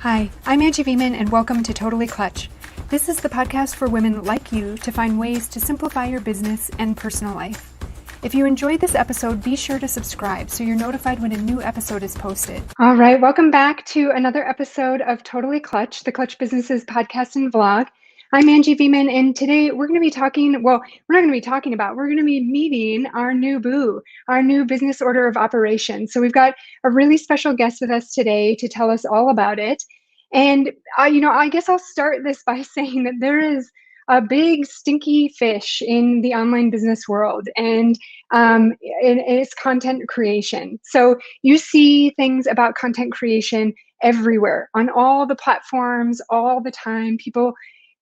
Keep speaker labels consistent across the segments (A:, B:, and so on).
A: Hi, I'm Angie Veman, and welcome to Totally Clutch. This is the podcast for women like you to find ways to simplify your business and personal life. If you enjoyed this episode, be sure to subscribe so you're notified when a new episode is posted. All right, welcome back to another episode of Totally Clutch, the Clutch Businesses podcast and vlog. I'm Angie Veman, and today we're going to be we're going to be meeting our new boo, our new business order of operations. So we've got a really special guest with us today to tell us all about it. And, I guess I'll start this by saying that there is a big stinky fish in the online business world, and it's content creation. So you see things about content creation everywhere on all the platforms all the time. People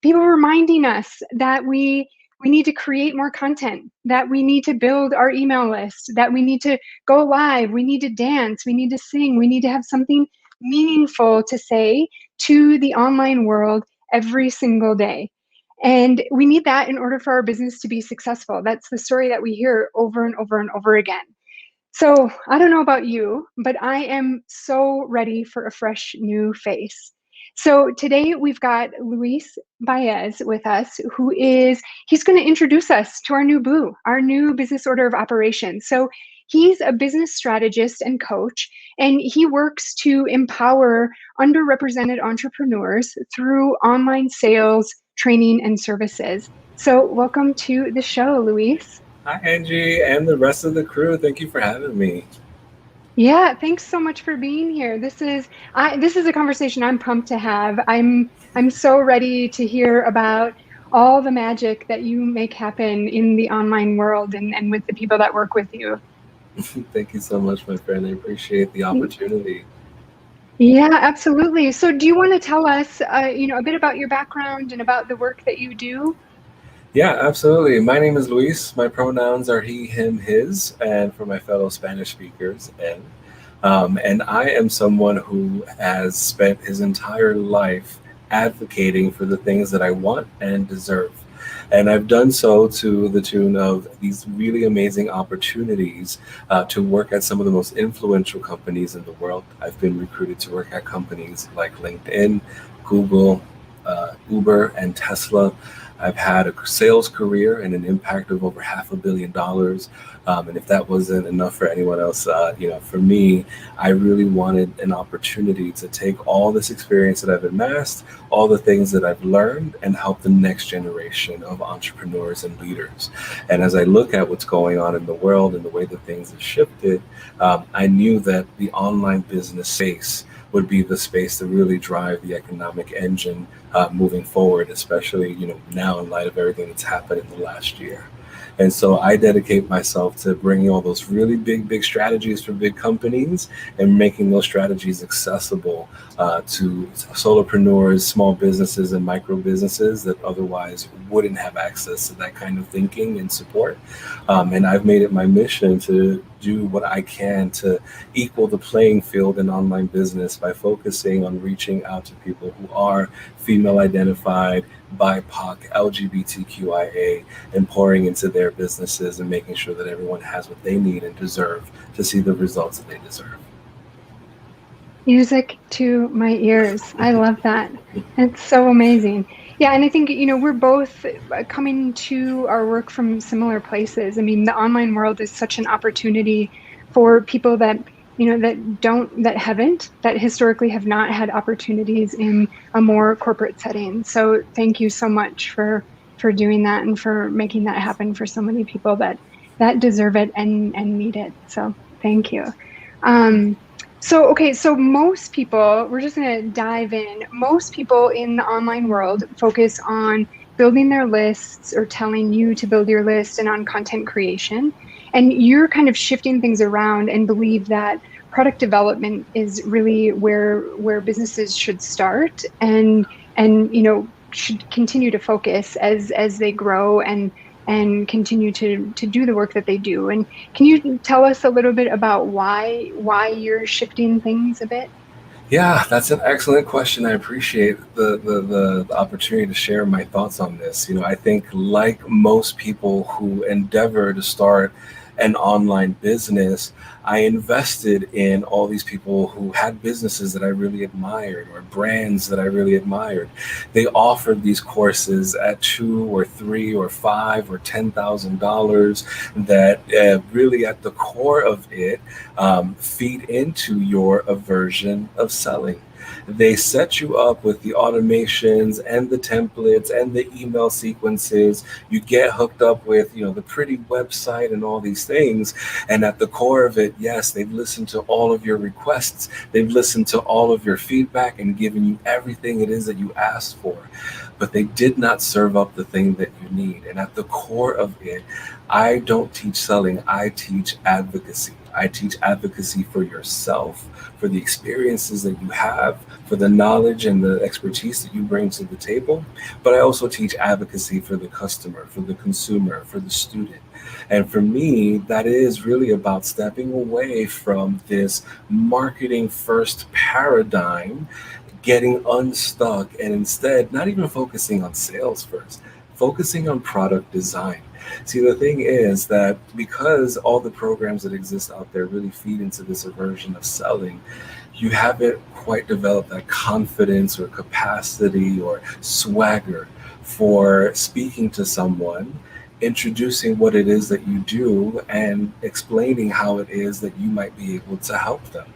A: reminding us that we need to create more content, that we need to build our email list, that we need to go live, we need to dance, we need to sing, we need to have something meaningful to say to the online world every single day. And we need that in order for our business to be successful. That's the story that we hear over and over and over again. So I don't know about you, but I am so ready for a fresh new face. So today we've got Luis Baez with us, he's going to introduce us to our new boo, our new business order of operations. So he's a business strategist and coach, and he works to empower underrepresented entrepreneurs through online sales, training, and services. So welcome to the show, Luis.
B: Hi, Angie, and the rest of the crew. Thank you for having me.
A: Yeah, thanks so much for being here. This is a conversation I'm pumped to have. I'm so ready to hear about all the magic that you make happen in the online world and with the people that work with you.
B: Thank you so much, my friend. I appreciate the opportunity.
A: Yeah, absolutely. So do you want to tell us, a bit about your background and about the work that you do?
B: Yeah, absolutely. My name is Luis. My pronouns are he, him, his, and for my fellow Spanish speakers, N. And I am someone who has spent his entire life advocating for the things that I want and deserve. And I've done so to the tune of these really amazing opportunities to work at some of the most influential companies in the world. I've been recruited to work at companies like LinkedIn, Google, Uber, and Tesla. I've had a sales career and an impact of over $500 million. And if that wasn't enough for anyone else, for me, I really wanted an opportunity to take all this experience that I've amassed, all the things that I've learned, and help the next generation of entrepreneurs and leaders. And as I look at what's going on in the world and the way that things have shifted, I knew that the online business space would be the space to really drive the economic engine moving forward, especially now in light of everything that's happened in the last year. And so I dedicate myself to bringing all those really big strategies for big companies and making those strategies accessible to solopreneurs, small businesses, and micro businesses that otherwise wouldn't have access to that kind of thinking and support. And I've made it my mission to do what I can to equal the playing field in online business by focusing on reaching out to people who are female identified, BIPOC, LGBTQIA, and pouring into their businesses and making sure that everyone has what they need and deserve to see the results that they deserve.
A: Music to my ears. I love that. It's so amazing. Yeah, and I think, we're both coming to our work from similar places. I mean, the online world is such an opportunity for people that that historically have not had opportunities in a more corporate setting. So thank you so much for doing that and for making that happen for so many people that deserve it and need it. So thank you. So most people, we're just going to dive in. Most people in the online world focus on building their lists or telling you to build your list and on content creation. And you're kind of shifting things around and believe that product development is really where businesses should start and should continue to focus as they grow and continue to do the work that they do. And can you tell us a little bit about why you're shifting things a bit?
B: Yeah, that's an excellent question. I appreciate the opportunity to share my thoughts on this. I think like most people who endeavor to start an online business, I invested in all these people who had businesses that I really admired or brands that I really admired. They offered these courses at two or three or five or $10,000 that really at the core of it feed into your aversion of selling. They set you up with the automations and the templates and the email sequences. You get hooked up with, the pretty website and all these things. And at the core of it, yes, they've listened to all of your requests. They've listened to all of your feedback and given you everything it is that you asked for. But they did not serve up the thing that you need. And at the core of it, I don't teach selling, I teach advocacy. I teach advocacy for yourself, for the experiences that you have, for the knowledge and the expertise that you bring to the table. But I also teach advocacy for the customer, for the consumer, for the student. And for me, that is really about stepping away from this marketing first paradigm, getting unstuck, and instead not even focusing on sales first, focusing on product design. See, the thing is that because all the programs that exist out there really feed into this aversion of selling, you haven't quite developed that confidence or capacity or swagger for speaking to someone, introducing what it is that you do, and explaining how it is that you might be able to help them.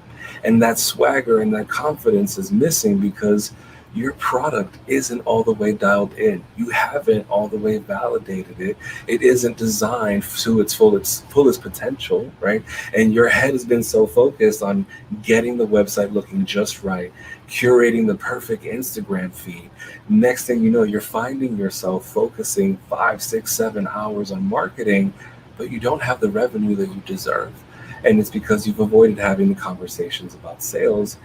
B: And that swagger and that confidence is missing because your product isn't all the way dialed in. You haven't all the way validated it. It isn't designed to its fullest potential, right? And your head has been so focused on getting the website looking just right, curating the perfect Instagram feed. Next thing you know, you're finding yourself focusing 5, 6, 7 hours on marketing, but you don't have the revenue that you deserve. And it's because you've avoided having the conversations about sales.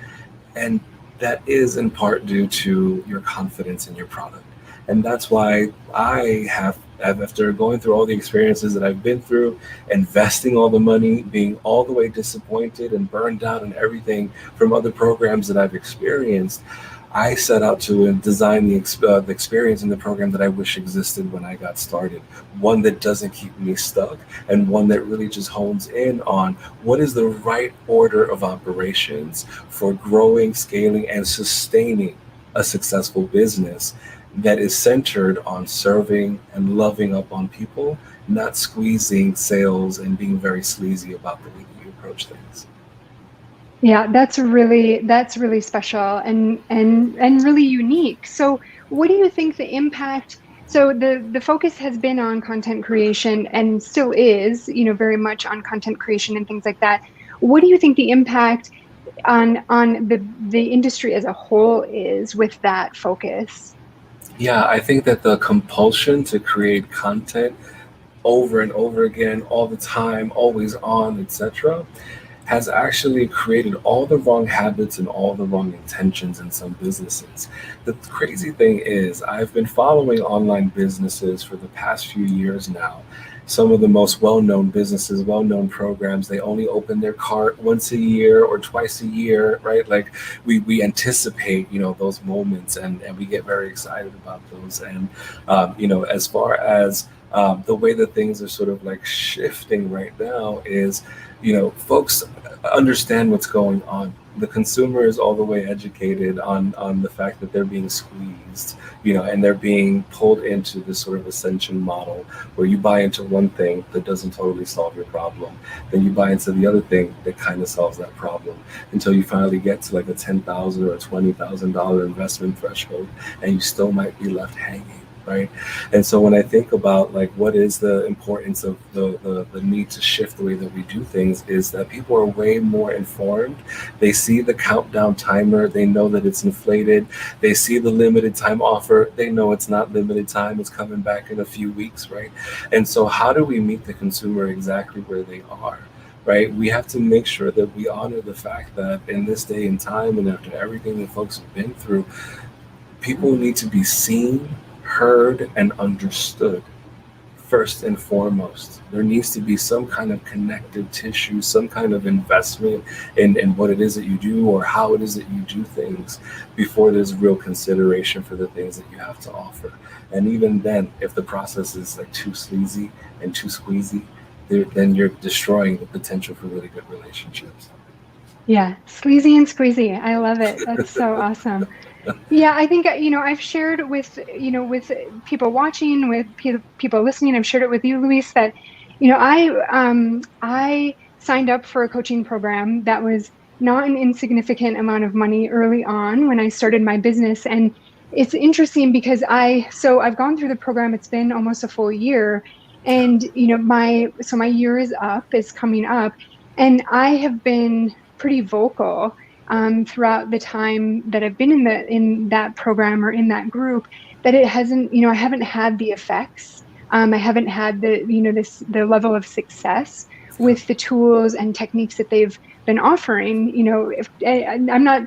B: And that is in part due to your confidence in your product. And that's why I have, after going through all the experiences that I've been through, investing all the money, being all the way disappointed and burned out and everything from other programs that I've experienced, I set out to design the experience in the program that I wish existed when I got started. One that doesn't keep me stuck, and one that really just hones in on what is the right order of operations for growing, scaling, and sustaining a successful business that is centered on serving and loving up on people, not squeezing sales and being very sleazy about the way that you approach things.
A: Yeah, that's really special and really unique. So, what do you think the impact? So the focus has been on content creation and still is, very much on content creation and things like that. What do you think the impact on the industry as a whole is with that focus?
B: Yeah, I think that the compulsion to create content over and over again, all the time, always on, etc., has actually created all the wrong habits and all the wrong intentions in some businesses. The crazy thing is, I've been following online businesses for the past few years now. Some of the most well-known businesses, well-known programs, they only open their cart once a year or twice a year, right? Like we anticipate, those moments, and we get very excited about those. And, as far as the way that things are sort of like shifting right now is, folks understand what's going on. The consumer is all the way educated on the fact that they're being squeezed, and they're being pulled into this sort of ascension model where you buy into one thing that doesn't totally solve your problem. Then you buy into the other thing that kind of solves that problem until you finally get to like a $10,000 or $20,000 investment threshold, and you still might be left hanging. Right. And so when I think about like what is the importance of the need to shift the way that we do things, is that people are way more informed. They see the countdown timer, they know that it's inflated, they see the limited time offer, they know it's not limited time, it's coming back in a few weeks, right? And so how do we meet the consumer exactly where they are? Right, we have to make sure that we honor the fact that in this day and time, and after everything that folks have been through, people need to be seen, heard, and understood first and foremost. There needs to be some kind of connective tissue, some kind of investment in what it is that you do or how it is that you do things before there's real consideration for the things that you have to offer. And even then, if the process is like too sleazy and too squeezy, then you're destroying the potential for really good relationships.
A: Yeah, sleazy and squeezy. I love it. That's so awesome. Yeah, I think, I've shared with, with people watching, with people listening, I've shared it with you, Luis, that, I signed up for a coaching program that was not an insignificant amount of money early on when I started my business. And it's interesting because so I've gone through the program, it's been almost a full year. And, my year is coming up. And I have been pretty vocal throughout the time that I've been in that program or in that group, that it hasn't, I haven't had the effects. I haven't had the level of success with the tools and techniques that they've been offering. If I'm not,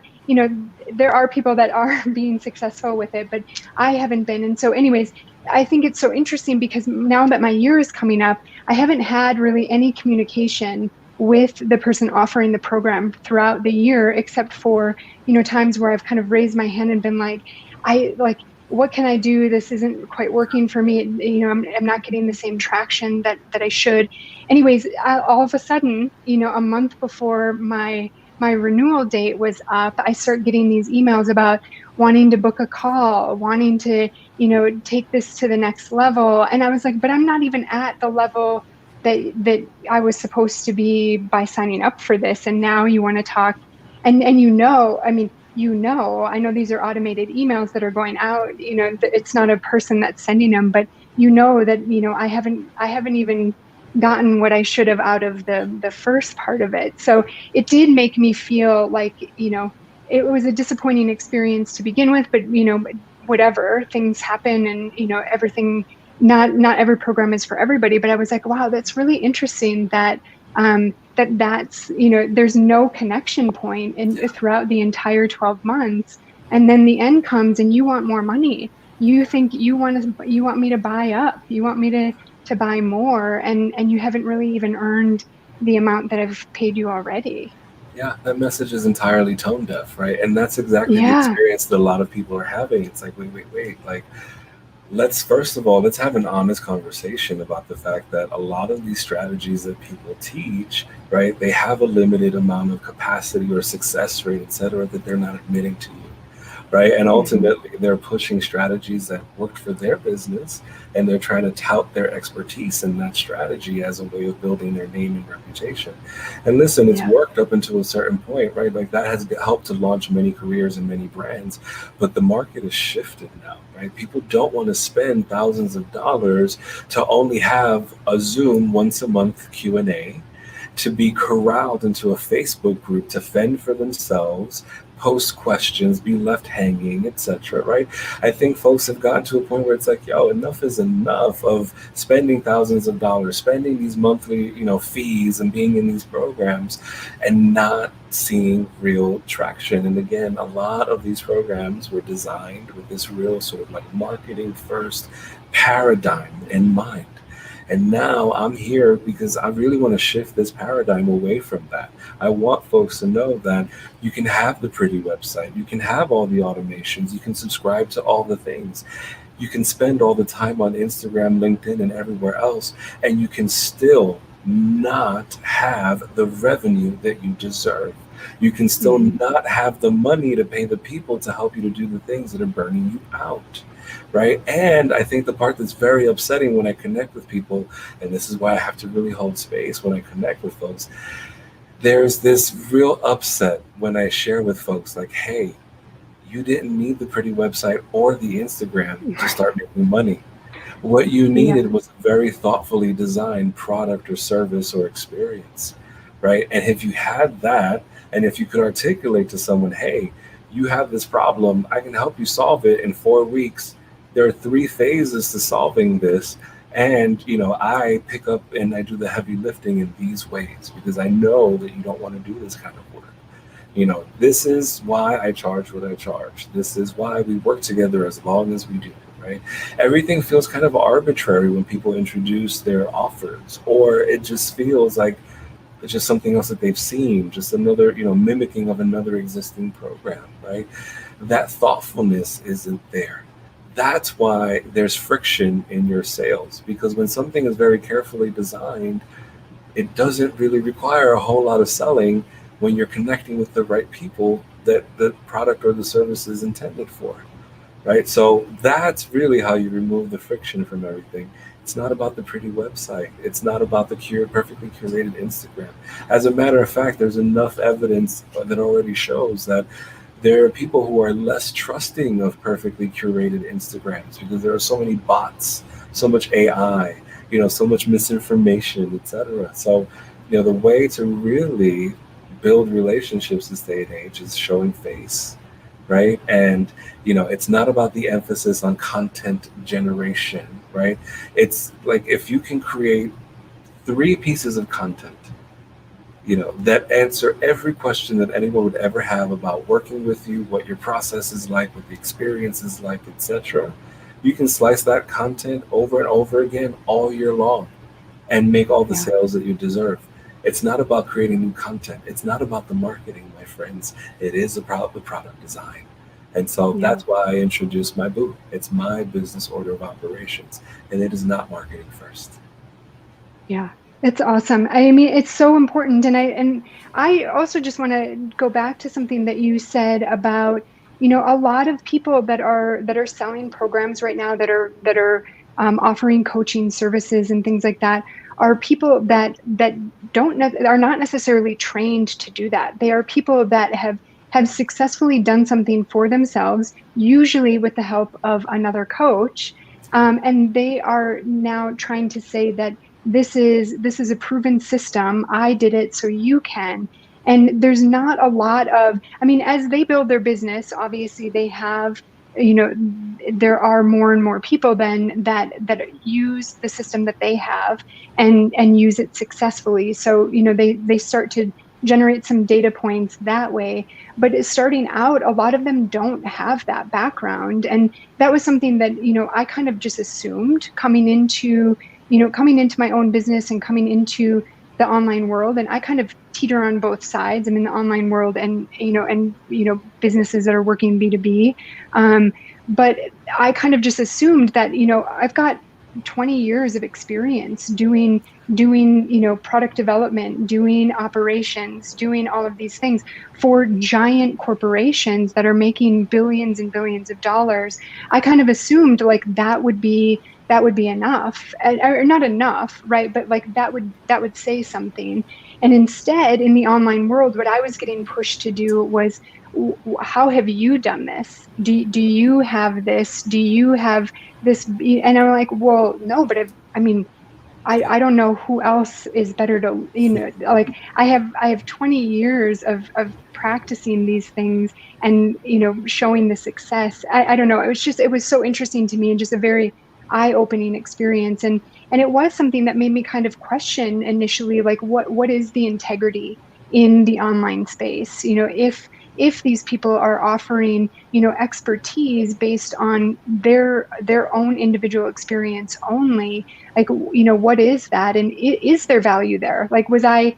A: there are people that are being successful with it, but I haven't been. And so, anyways, I think it's so interesting because now that my year is coming up, I haven't had really any communication with the person offering the program throughout the year, except for, times where I've kind of raised my hand and been like, what can I do? This isn't quite working for me. I'm not getting the same traction that I should. Anyways, all of a sudden, a month before my renewal date was up, I start getting these emails about wanting to book a call, wanting to, take this to the next level. And I was like, but I'm not even at the level that I was supposed to be by signing up for this. And now you want to talk, and I mean, I know these are automated emails that are going out. It's not a person that's sending them, but that I haven't even gotten what I should have out of the first part of it. So it did make me feel like, it was a disappointing experience to begin with, but whatever, things happen, and everything, not every program is for everybody. But I was like, wow, that's really interesting that that's there's no connection point throughout the entire 12 months, and then the end comes and you want more money. You think you want me to buy up, you want me to buy more, and you haven't really even earned the amount that I've paid you already.
B: Yeah, that message is entirely tone deaf, right? And that's exactly the
A: Yeah.
B: experience that a lot of people are having. It's like, wait. Like, let's first of all, let's have an honest conversation about the fact that a lot of these strategies that people teach, right, they have a limited amount of capacity or success rate, et cetera, that they're not admitting to you. Right. And ultimately, they're pushing strategies that worked for their business, and they're trying to tout their expertise in that strategy as a way of building their name and reputation. And listen, it's
A: Yeah.
B: worked up until a certain point, right? Like that has helped to launch many careers and many brands, but the market has shifted now, right? People don't want to spend thousands of dollars to only have a Zoom once a month Q&A, to be corralled into a Facebook group to fend for themselves, post questions, be left hanging, etc. Right? I think folks have gotten to a point where it's like, yo, enough is enough of spending thousands of dollars, spending these monthly, fees, and being in these programs and not seeing real traction. And again, a lot of these programs were designed with this real sort of like marketing first paradigm in mind. And now I'm here because I really want to shift this paradigm away from that. I want folks to know that you can have the pretty website, you can have all the automations, you can subscribe to all the things, you can spend all the time on Instagram, LinkedIn, and everywhere else, and you can still not have the revenue that you deserve. You can still not have the money to pay the people to help you to do the things that are burning you out. Right. And I think the part that's very upsetting when I connect with people, and this is why I have to really hold space when I connect with folks, there's this real upset when I share with folks like, hey, you didn't need the pretty website or the Instagram to start making money. What you
A: Yeah.
B: needed was a very thoughtfully designed product or service or experience. Right. And if you had that, and if you could articulate to someone, hey, you have this problem, I can help you solve it in 4 weeks. There are 3 phases to solving this. And, I pick up and I do the heavy lifting in these ways because I know that you don't want to do this kind of work. This is why I charge what I charge. This is why we work together as long as we do, right? Everything feels kind of arbitrary when people introduce their offers, or it just feels like it's just something else that they've seen, just another, mimicking of another existing program, right? That thoughtfulness isn't there. That's why there's friction in your sales, because when something is very carefully designed, it doesn't really require a whole lot of selling when you're connecting with the right people that the product or the service is intended for, right? So that's really how you remove the friction from everything. It's not about the pretty website. It's not about the perfectly curated Instagram. As a matter of fact, there's enough evidence that already shows that there are people who are less trusting of perfectly curated Instagrams because there are so many bots, so much AI, so much misinformation, etc. So, the way to really build relationships this day and age is showing face, right? And it's not about the emphasis on content generation, right? It's like if you can create 3 pieces of content that answer every question that anyone would ever have about working with you, what your process is like, what the experience is like, etc. You can slice that content over and over again all year long and make all the
A: Yeah.
B: sales that you deserve. It's not about creating new content. It's not about the marketing, my friends. It is about the product design. And so
A: Yeah.
B: that's why I introduced my booth. It's my business order of operations, and it is not marketing first.
A: Yeah. It's awesome. I mean, it's so important. And I also just want to go back to something that you said about, a lot of people that are selling programs right now that are offering coaching services and things like that are people that are not necessarily trained to do that. They are people that have successfully done something for themselves, usually with the help of another coach. And they are now trying to say that this is a proven system. I did it, so you can. And there's not a lot of, I mean, as they build their business, obviously they have, you know, there are more and more people then that use the system that they have and use it successfully. So, they start to generate some data points that way. But starting out, a lot of them don't have that background. And that was something that, I kind of just assumed coming into my own business and coming into the online world. And I kind of teeter on both sides. I'm in the online world and businesses that are working B2B. But I kind of just assumed that, I've got 20 years of experience doing product development, doing operations, doing all of these things for giant corporations that are making billions and billions of dollars. I kind of assumed like that would be enough, or not enough, right? But like that would say something. And instead, in the online world, what I was getting pushed to do was, how have you done this? Do you have this? Do you have this? And I'm like, well, no, but I mean, I don't know who else is better to, like I have 20 years of practicing these things and, showing the success. I don't know. It was so interesting to me and just a very eye-opening experience. And it was something that made me kind of question initially, like what is the integrity in the online space? If these people are offering, expertise based on their own individual experience only, like, what is that? And is there value there? Like, was I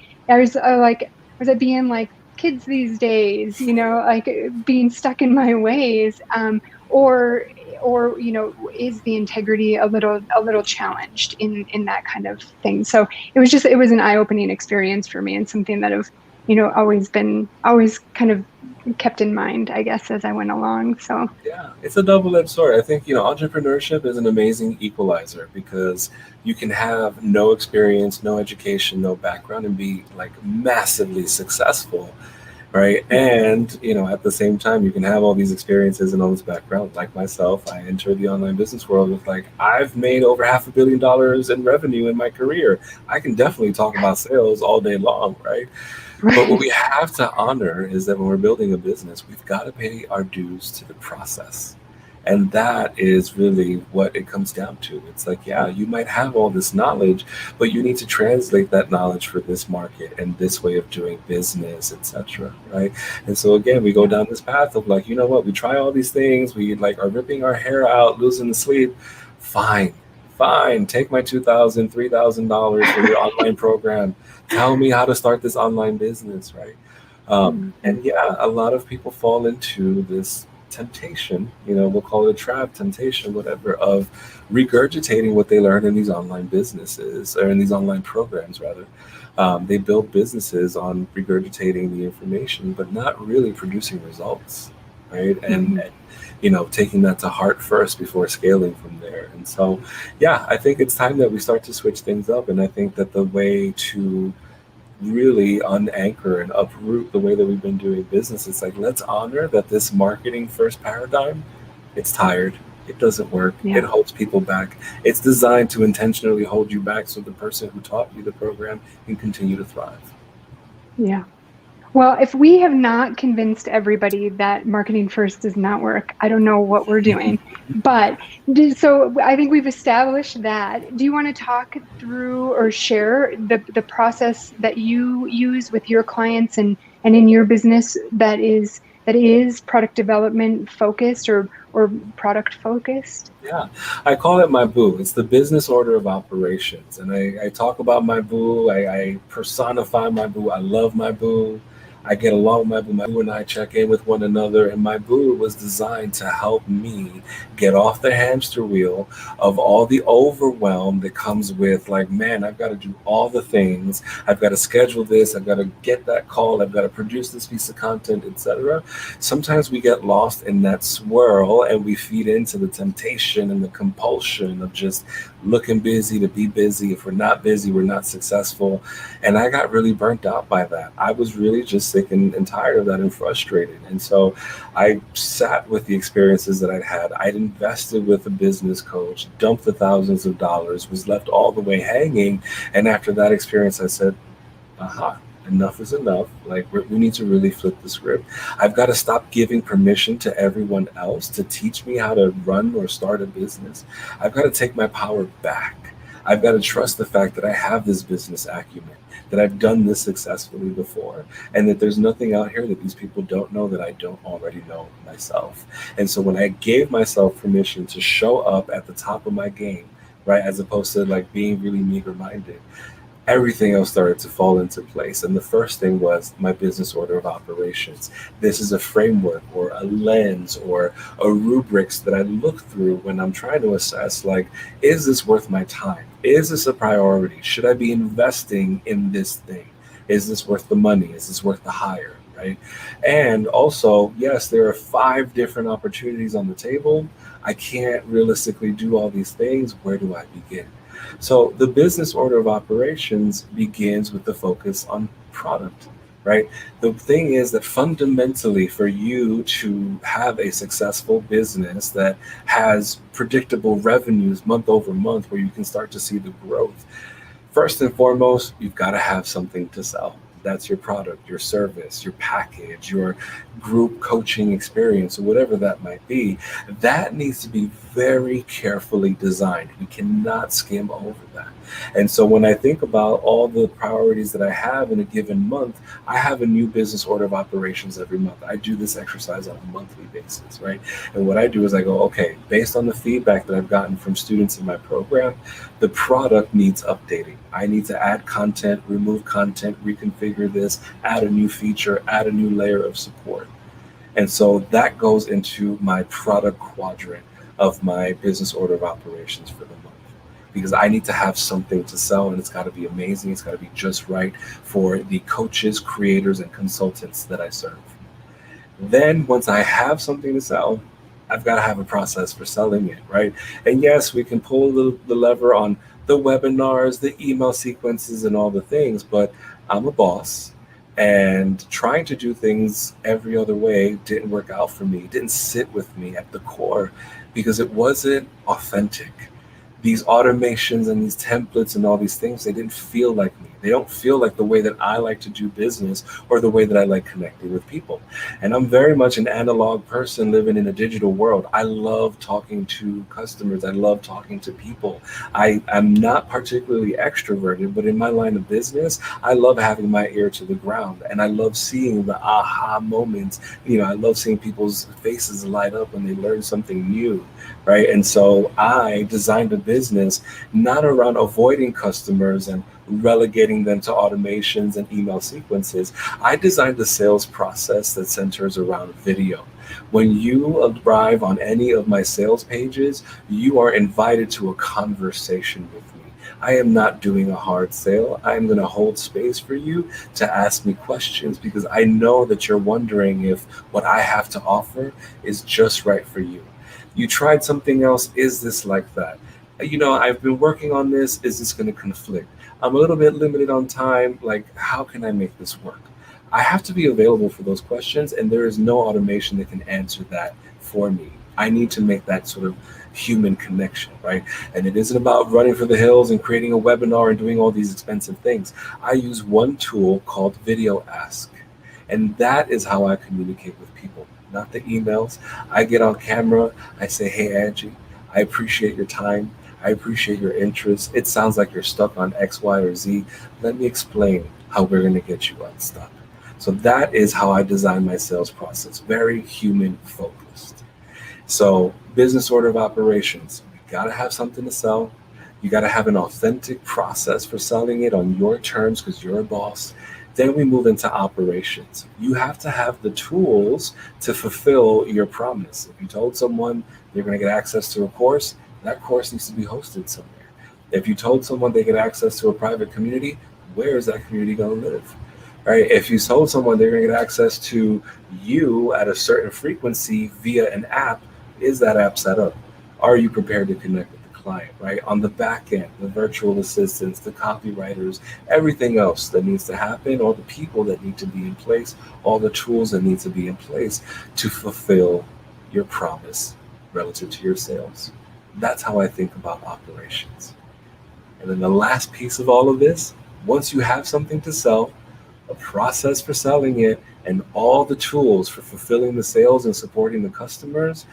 A: being like kids these days, like being stuck in my ways? Or is the integrity a little challenged in that kind of thing? So it was an eye-opening experience for me, and something that I've always kind of kept in mind, I guess, as I went along. So
B: Yeah, it's a double-edged sword. I think, entrepreneurship is an amazing equalizer because you can have no experience, no education, no background and be like massively successful, right? And, at the same time, you can have all these experiences and all this background. Like myself, I entered the online business world with like, I've made over $500 million in revenue in my career. I can definitely talk about sales all day long, right? But what
A: right.
B: we have to honor is that when we're building a business, we've got to pay our dues to the process. And that is really what it comes down to. It's like, yeah, you might have all this knowledge, but you need to translate that knowledge for this market and this way of doing business, etc. Right? And so again, we go
A: Yeah.
B: down this path of like, you know what, we try all these things, we like are ripping our hair out, losing the sleep. Fine, fine. Take my $2,000, $3,000 for your online program. Tell me how to start this online business, right?
A: Mhm.
B: And yeah, a lot of people fall into this temptation, we'll call it a trap, temptation, whatever, of regurgitating what they learned in these online businesses, or in these online programs, rather. They build businesses on regurgitating the information, but not really producing results, right?
A: Hmm.
B: And taking that to heart first before scaling from there. And so, yeah, I think it's time that we start to switch things up. And I think that the way to really unanchor and uproot the way that we've been doing business. It's like, let's honor that this marketing first paradigm, it's tired. It doesn't work. It
A: Yeah.
B: holds people back. It's designed to intentionally hold you back so the person who taught you the program can continue to thrive.
A: Yeah. Well, if we have not convinced everybody that marketing first does not work, I don't know what we're doing. But so I think we've established that. Do you want to talk through or share the process that you use with your clients and in your business that is product development focused or product focused?
B: Yeah, I call it my boo. It's the business order of operations. And I talk about my boo. I personify my boo. I love my boo. I get along with my boo. My boo and I check in with one another. And my boo was designed to help me get off the hamster wheel of all the overwhelm that comes with, like, man, I've got to do all the things. I've got to schedule this. I've got to get that call. I've got to produce this piece of content, etc. Sometimes we get lost in that swirl and we feed into the temptation and the compulsion of just looking busy to be busy. If we're not busy, we're not successful. And I got really burnt out by that. I was really just sick and tired of that and frustrated. And so I sat with the experiences that I'd had. I'd invested with a business coach, dumped the thousands of dollars, was left all the way hanging. And after that experience, I said, aha, enough is enough. Like, we need to really flip the script. I've got to stop giving permission to everyone else to teach me how to run or start a business. I've got to take my power back. I've got to trust the fact that I have this business acumen, that I've done this successfully before, and that there's nothing out here that these people don't know that I don't already know myself. And so when I gave myself permission to show up at the top of my game, right, as opposed to like being really meager minded, everything else started to fall into place. And the first thing was my business order of operations. This is a framework or a lens or a rubrics that I look through when I'm trying to assess, like, is this worth my time? Is this a priority? Should I be investing in this thing? Is this worth the money? Is this worth the hire? Right. And also, yes, there are 5 different opportunities on the table. I can't realistically do all these things. Where do I begin? So the business order of operations begins with the focus on product, right? The thing is that fundamentally, for you to have a successful business that has predictable revenues month over month, where you can start to see the growth, first and foremost, you've got to have something to sell. That's your product, your service, your package, your group coaching experience, or whatever that might be. That needs to be very carefully designed. We cannot skim over that. And so when I think about all the priorities that I have in a given month, I have a new business order of operations every month. I do this exercise on a monthly basis, right? And what I do is I go, okay, based on the feedback that I've gotten from students in my program, the product needs updating. I need to add content, remove content, reconfigure this, add a new feature, add a new layer of support. And so that goes into my product quadrant of my business order of operations for the month, because I need to have something to sell, and it's got to be amazing. It's got to be just right for the coaches, creators, and consultants that I serve. Then once I have something to sell, I've got to have a process for selling it, right? And yes, we can pull the lever on the webinars, the email sequences, and all the things, but I'm a boss. And trying to do things every other way didn't work out for me. It didn't sit with me at the core because it wasn't authentic. These automations and these templates and all these things, they didn't feel like me. They don't feel like the way that I like to do business or the way that I like connecting with people. And I'm very much an analog person living in a digital world. I love talking to customers. I love talking to people. I'm not particularly extroverted, but in my line of business, I love having my ear to the ground. And I love seeing the aha moments. I love seeing people's faces light up when they learn something new, right? And so I designed a business not around avoiding customers and relegating them to automations and email sequences. I designed the sales process that centers around video. When you arrive on any of my sales pages, you are invited to a conversation with me. I am not doing a hard sale. I am going to hold space for you to ask me questions because I know that you're wondering if what I have to offer is just right for you. You tried something else. Is this like that? I've been working on this. Is this going to conflict? I'm a little bit limited on time. Like, how can I make this work? I have to be available for those questions, and there is no automation that can answer that for me. I need to make that sort of human connection, right? And it isn't about running for the hills and creating a webinar and doing all these expensive things. I use one tool called Video Ask, and that is how I communicate with people, not the emails. I get on camera, I say, hey, Angie, I appreciate your time. I appreciate your interest. It sounds like you're stuck on X, Y, or Z. Let me explain how we're going to get you unstuck. So that is how I design my sales process, very human focused. So business order of operations, you got to have something to sell. You got to have an authentic process for selling it on your terms because you're a boss. Then we move into operations. You have to have the tools to fulfill your promise. If you told someone they're going to get access to a course, that course needs to be hosted somewhere. If you told someone they get access to a private community, where is that community going to live? Right? If you told someone they're going to get access to you at a certain frequency via an app, is that app set up? Are you prepared to connect with the client, right? On the back end, the virtual assistants, the copywriters, everything else that needs to happen, all the people that need to be in place, all the tools that need to be in place to fulfill your promise relative to your sales. That's how I think about operations. And then the last piece of all of this, once you have something to sell, a process for selling it, and all the tools for fulfilling the sales and supporting the customers,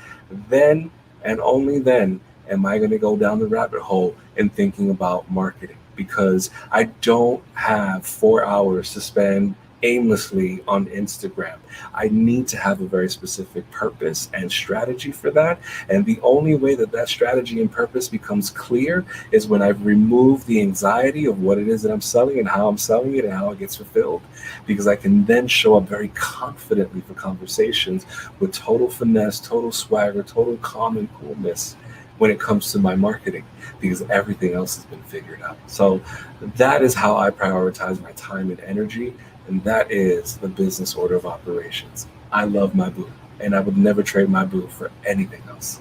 B: then and only then am I going to go down the rabbit hole in thinking about marketing, because I don't have 4 hours to spend aimlessly on Instagram. I need to have a very specific purpose and strategy for that. And the only way that that strategy and purpose becomes clear is when I've removed the anxiety of what it is that I'm selling and how I'm selling it and how it gets fulfilled, because I can then show up very confidently for conversations with total finesse, total swagger, total calm and coolness when it comes to my marketing, because everything else has been figured out. So that is how I prioritize my time and energy. And that is the business order of operations. I love my boo, and I would never trade my boo for anything else.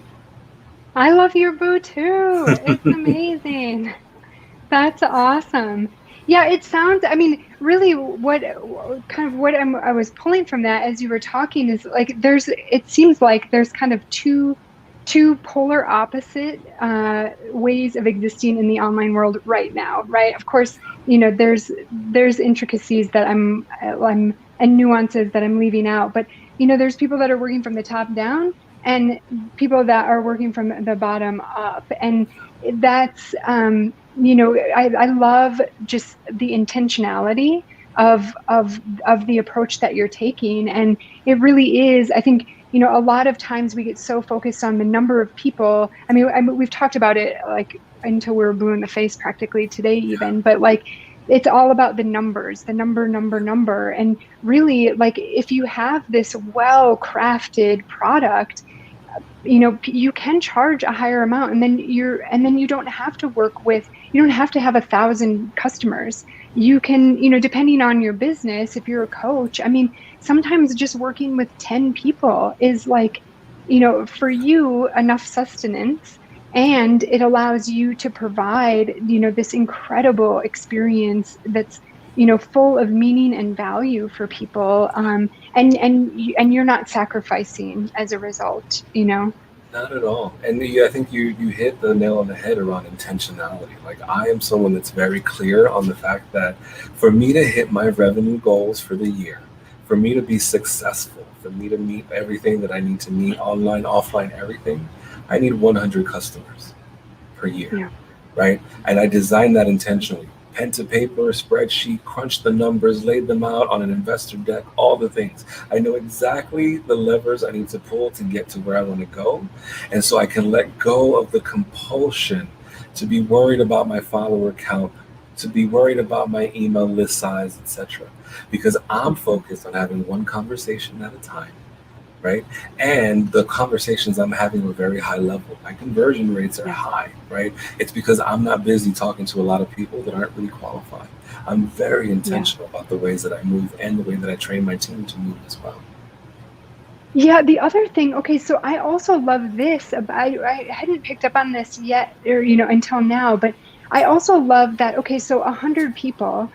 A: I love your boo too. It's amazing. That's awesome. Yeah, it sounds, I mean, really I was pulling from that as you were talking is like it seems like there's kind of two polar opposite ways of existing in the online world right now, right? Of course, there's intricacies that I'm and nuances that I'm leaving out, but there's people that are working from the top down and people that are working from the bottom up, and that's I love just the intentionality of the approach that you're taking, and it really is, I think, a lot of times we get so focused on the number of people. I mean, we've talked about it like until we were blue in the face practically today even, but like it's all about the numbers, the number. And really, like, if you have this well-crafted product, you can charge a higher amount, and then you don't have to you don't have to have 1,000 customers. You can, depending on your business, if you're a coach, I mean, sometimes just working with 10 people is like, for you, enough sustenance, and it allows you to provide, this incredible experience that's, full of meaning and value for people. And you're not sacrificing as a result,
B: Not at all. And I think you hit the nail on the head around intentionality. Like, I am someone that's very clear on the fact that for me to hit my revenue goals for the year, for me to be successful, for me to meet everything that I need to meet, online, offline, everything, I need 100 customers per year,
A: Yeah.
B: right? And I designed that intentionally. Pen to paper, spreadsheet, crunch the numbers, laid them out on an investor deck, all the things. I know exactly the levers I need to pull to get to where I want to go. And so I can let go of the compulsion to be worried about my follower count to be worried about my email list size, etc. Because I'm
A: Mhm.
B: focused on having one conversation at a time, right? And the conversations I'm having are very high level. My conversion rates are
A: Yeah.
B: high, right? It's because I'm not busy talking to a lot of people that aren't really qualified. I'm very
A: Yeah.
B: intentional about the ways that I move and the way that I train my team to move as well.
A: Yeah, the other thing, okay, so I also love this. I hadn't picked up on this yet, or until now, but I also love that. Okay, so 100 people,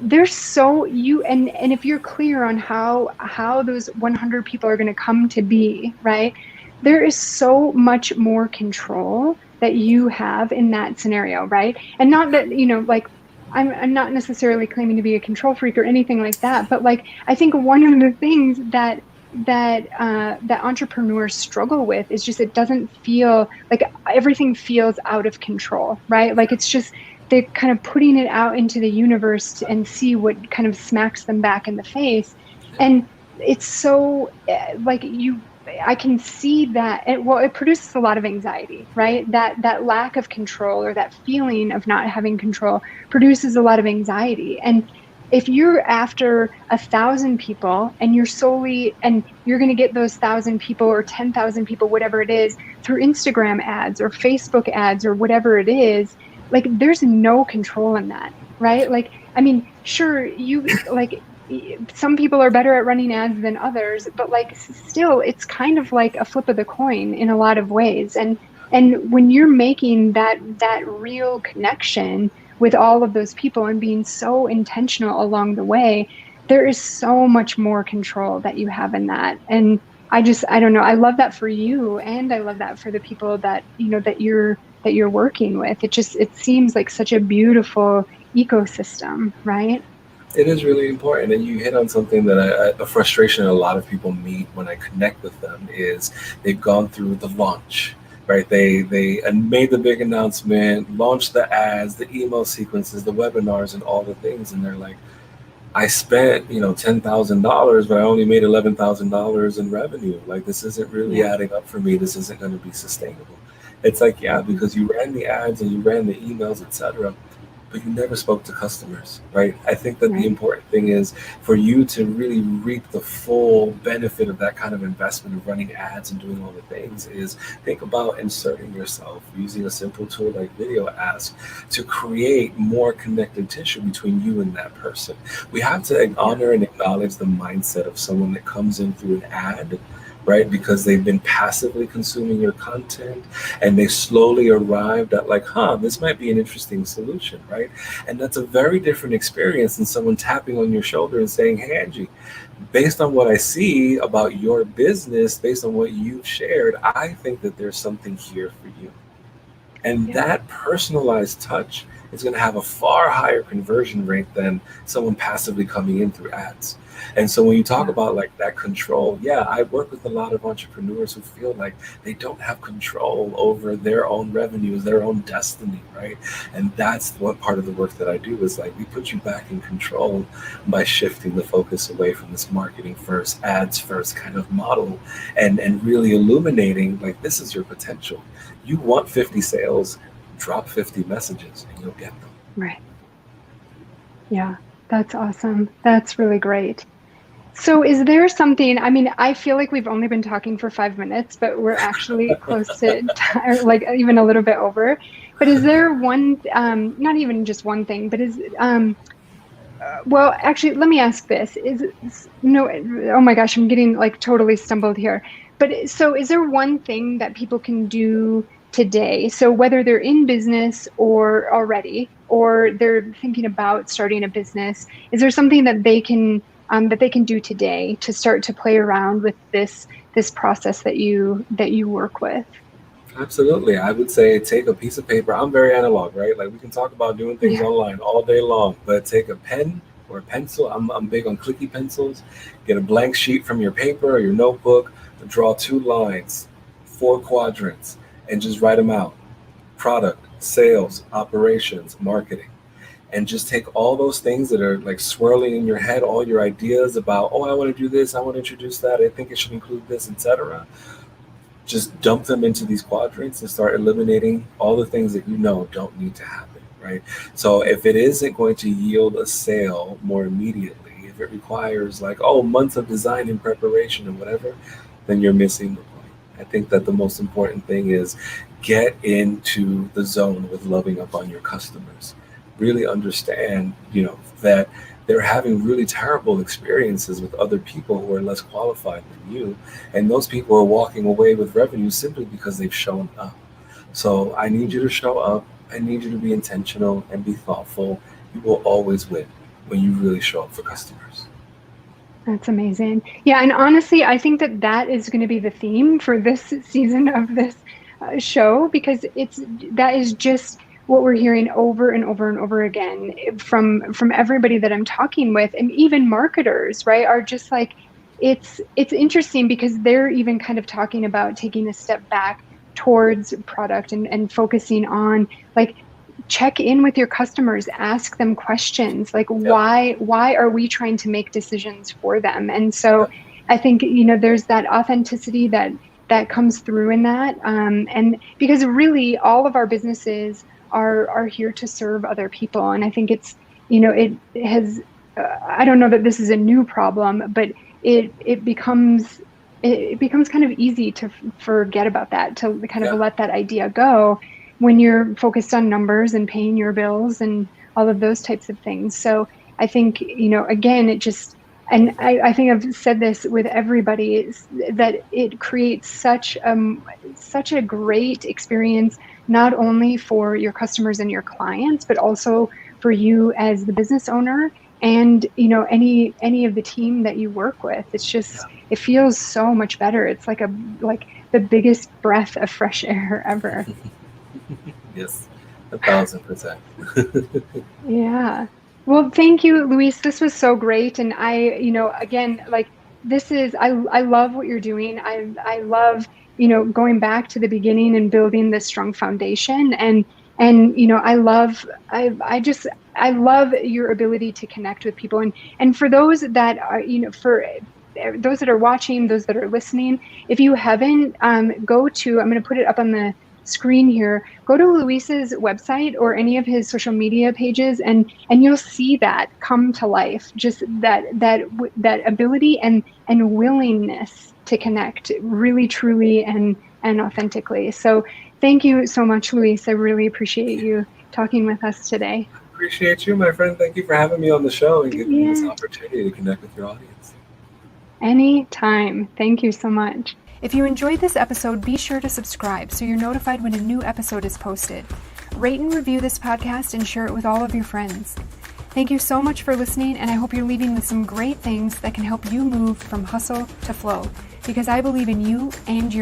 A: they're so you and if you're clear on how those 100 people are going to come to be, right? There is so much more control that you have in that scenario, right? And not that, like I'm not necessarily claiming to be a control freak or anything like that, but like I think one of the things that entrepreneurs struggle with is just it doesn't feel like everything feels out of control, right? Like it's just they're kind of putting it out into the universe and see what kind of smacks them back in the face. And it's so like you I can see that it produces a lot of anxiety, right? That lack of control or that feeling of not having control produces a lot of anxiety. And if you're after 1,000 people and you're going to get those 1,000 people or 10,000 people, whatever it is, through Instagram ads or Facebook ads or whatever it is, like there's no control in that, right? Like, I mean, sure, some people are better at running ads than others, but like still, it's kind of like a flip of the coin in a lot of ways. And when you're making that real connection with all of those people and being so intentional along the way, there is so much more control that you have in that. And I don't know, I love that for you, and I love that for the people that, that you're working with. It seems like such a beautiful ecosystem, right?
B: It is really important, and you hit on something that a frustration a lot of people meet when I connect with them is they've gone through the launch, right? They made the big announcement, launched the ads, the email sequences, the webinars, and all the things, and they're like, I spent $10,000, but I only made $11,000 in revenue. Like this isn't really
A: Yeah.
B: adding up for me. This isn't going to be sustainable. It's like, yeah,
A: Mhm.
B: because you ran the ads and you ran the emails, etc., but you never spoke to customers, right? I think that the
A: Right.
B: important thing is for you to really reap the full benefit of that kind of investment of running ads and doing all the things is think about inserting yourself using a simple tool like Video Ask to create more connective tissue between you and that person. We have to
A: Yeah.
B: honor and acknowledge the mindset of someone that comes in through an ad, right? Because they've been passively consuming your content and they slowly arrived at like, this might be an interesting solution, right? And that's a very different experience than someone tapping on your shoulder and saying, hey, Angie, based on what I see about your business, based on what you've shared, I think that there's something here for you. And
A: Yeah.
B: that personalized touch is going to have a far higher conversion rate than someone passively coming in through ads. And so when you talk
A: Yeah.
B: about like that control, yeah, I work with a lot of entrepreneurs who feel like they don't have control over their own revenues, their own destiny, right? And that's what part of the work that I do is like we put you back in control by shifting the focus away from this marketing first, ads first kind of model and really illuminating like this is your potential. You want 50 sales, drop 50 messages and you'll get them.
A: Right. Yeah. That's awesome. That's really great. So is there something, I mean, I feel like we've only been talking for 5 minutes, but we're actually close to time, like even a little bit over. But is there one, not even just one thing, but well, actually, let me ask this. No, oh my gosh, I'm getting like totally stumbled here. But so is there one thing that people can do today? So whether they're in business or already, or they're thinking about starting a business, is there something that they can do today to start to play around with this process that you work with?
B: Absolutely. I would say take a piece of paper. I'm very analog, right? Like we can talk about doing things
A: Yeah.
B: online all day long, but take a pen or a pencil. I'm big on clicky pencils. Get a blank sheet from your paper or your notebook, draw 2 lines, 4 quadrants, and just write them out. Product, sales, operations, marketing. And just take all those things that are like swirling in your head, all your ideas about, oh, I want to do this, I want to introduce that, I think it should include this, etc. Just dump them into these quadrants and start eliminating all the things that you know don't need to happen. right? So if it isn't going to yield a sale more immediately, if it requires like, oh, months of design and preparation and whatever, then you're missing the point. I think that the most important thing is get into the zone with loving up on your customers. Really understand, that they're having really terrible experiences with other people who are less qualified than you. And those people are walking away with revenue simply because they've shown up. So I need you to show up. I need you to be intentional and be thoughtful. You will always win when you really show up for customers.
A: That's amazing. Yeah, and honestly, I think that that is going to be the theme for this season of this show, because that is just what we're hearing over and over and over again from everybody that I'm talking with, and even marketers, right, are just like, it's interesting because they're even kind of talking about taking a step back towards product and focusing on, like, check in with your customers, ask them questions like, why are we trying to make decisions for them? And so I think, there's that authenticity that comes through in that. And because really all of our businesses are here to serve other people. And I think it's, it has, I don't know that this is a new problem, but it becomes kind of easy to forget about that, to kind of let that idea go when you're focused on numbers and paying your bills and all of those types of things. So I think, again, it just, and I think I've said this with everybody, is that it creates such a great experience, not only for your customers and your clients, but also for you as the business owner and, any of the team that you work with. It's just, it feels so much better. It's like the biggest breath of fresh air ever.
B: Yes, 1,000%.
A: Yeah. Well, thank you, Luis. This was so great. And I, again, like, I love what you're doing. I love, going back to the beginning and building this strong foundation. And, I love your ability to connect with people. And for those that are, for those that are watching, those that are listening, if you haven't, I'm going to put it up on the screen here, go to Luis's website or any of his social media pages, and you'll see that come to life. Just that ability and willingness to connect really, truly, and authentically. So thank you so much, Luis. I really appreciate you talking with us today.
B: Appreciate you, my friend. Thank you for having me on the show and giving me this opportunity to connect with your audience.
A: Anytime. Thank you so much. If you enjoyed this episode, be sure to subscribe so you're notified when a new episode is posted. Rate and review this podcast and share it with all of your friends. Thank you so much for listening, and I hope you're leaving with some great things that can help you move from hustle to flow, because I believe in you and your